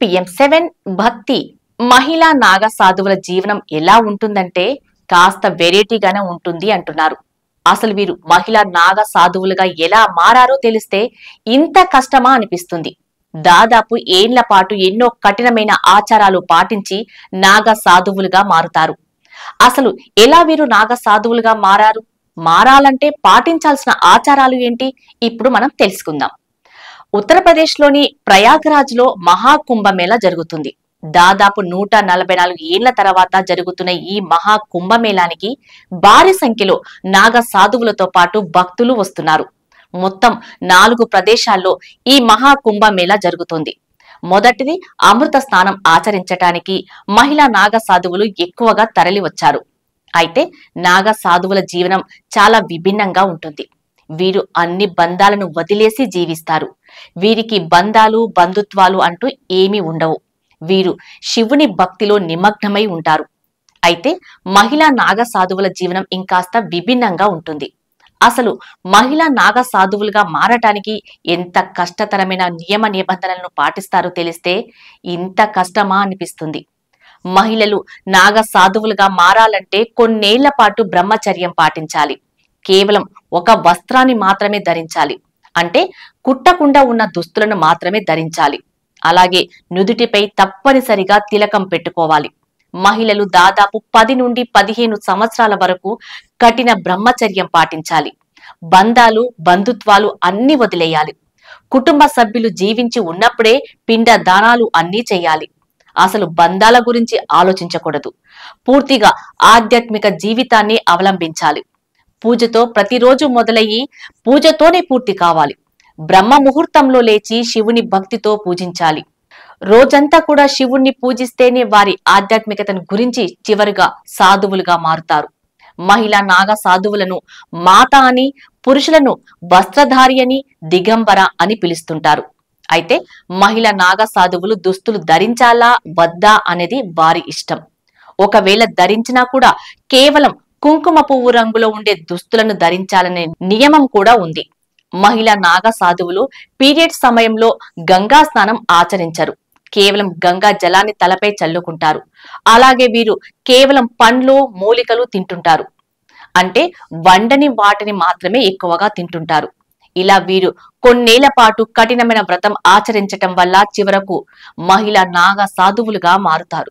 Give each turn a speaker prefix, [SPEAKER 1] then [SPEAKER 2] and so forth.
[SPEAKER 1] PM7 భక్తి మహిళా నాగ సాధువుల జీవనం ఎలా ఉంటుందంటే కాస్త వెరైటీగానే ఉంటుంది అంటున్నారు. అసలు వీరు మహిళా నాగ సాధువులుగా ఎలా మారారో తెలిస్తే ఇంత కష్టమా అనిపిస్తుంది. దాదాపు ఏళ్ల పాటు ఎన్నో కఠినమైన ఆచారాలు పాటించి నాగ సాధువులుగా మారుతారు. అసలు ఎలా వీరు నాగ సాధువులుగా మారారు, మారాలంటే పాటించాల్సిన ఆచారాలు ఏంటి, ఇప్పుడు మనం తెలుసుకుందాం. ఉత్తరప్రదేశ్ లోని ప్రయాగ్రాజ్ లో మహాకుంభమేళా జరుగుతుంది. దాదాపు 144 ఏళ్ల తర్వాత జరుగుతున్న ఈ మహాకుంభమేళానికి భారీ సంఖ్యలో నాగ సాధువులతో పాటు భక్తులు వస్తున్నారు. మొత్తం 4 ప్రదేశాల్లో ఈ మహాకుంభమేళా జరుగుతుంది. మొదటిది అమృత స్నానం ఆచరించటానికి మహిళా నాగ సాధువులు ఎక్కువగా తరలి వచ్చారు. అయితే నాగ సాధువుల జీవనం చాలా విభిన్నంగా ఉంటుంది. వీరు అన్ని బంధాలను వదిలేసి జీవిస్తారు. వీరికి బంధాలు బంధుత్వాలు అంటూ ఏమీ ఉండవు. వీరు శివుని భక్తిలో నిమగ్నమై ఉంటారు. అయితే మహిళా నాగ సాధువుల జీవనం ఇంకాస్త విభిన్నంగా ఉంటుంది. అసలు మహిళా నాగ సాధువులుగా మారటానికి ఎంత కష్టతరమైన నియమ నిబంధనలను పాటిస్తారో తెలిస్తే ఇంత కష్టమా అనిపిస్తుంది. మహిళలు నాగ సాధువులుగా మారాలంటే కొన్నేళ్ల పాటు బ్రహ్మచర్యం పాటించాలి. కేవలం ఒక వస్త్రాన్ని మాత్రమే ధరించాలి. అంటే కుట్టకుండా ఉన్న దుస్తులను మాత్రమే ధరించాలి. అలాగే నుదుటిపై తప్పనిసరిగా తిలకం పెట్టుకోవాలి. మహిళలు దాదాపు 10 నుండి 15 సంవత్సరాల వరకు కఠిన బ్రహ్మచర్యం పాటించాలి. బంధాలు బంధుత్వాలు అన్ని వదిలేయాలి. కుటుంబ సభ్యులు జీవించి ఉన్నప్పుడే పిండ దానాలు అన్నీ చేయాలి. అసలు బంధాల గురించి ఆలోచించకూడదు. పూర్తిగా ఆధ్యాత్మిక జీవితాన్ని అవలంబించాలి. పూజతో ప్రతిరోజు మొదలయ్యి పూజతోనే పూర్తి కావాలి. బ్రహ్మ ముహూర్తంలో లేచి శివుని భక్తితో పూజించాలి. రోజంతా కూడా శివుణ్ణి పూజిస్తేనే వారి ఆధ్యాత్మికతను గురించి చివరిగా సాధువులుగా మారుతారు. మహిళా నాగ సాధువులను మాత అని, పురుషులను వస్త్రధారి అని, దిగంబర అని పిలుస్తుంటారు. అయితే మహిళా నాగ సాధువులు దుస్తులు ధరించాలా వద్దా అనేది వారి ఇష్టం. ఒకవేళ ధరించినా కూడా కేవలం కుంకుమ పువ్వు రంగులో ఉండే దుస్తులను ధరించాలనే నియమం కూడా ఉంది. మహిళా నాగ సాధువులు పీరియడ్ సమయంలో గంగా స్నానం ఆచరించరు. కేవలం గంగా జలాన్ని తలపై చల్లుకుంటారు. అలాగే వీరు కేవలం పండ్లు మూలికలు తింటుంటారు. అంటే వండని వాటిని మాత్రమే ఎక్కువగా తింటుంటారు. ఇలా వీరు కొన్నేళ్ల పాటు కఠినమైన వ్రతం ఆచరించటం వల్ల చివరకు మహిళా నాగ సాధువులుగా మారుతారు.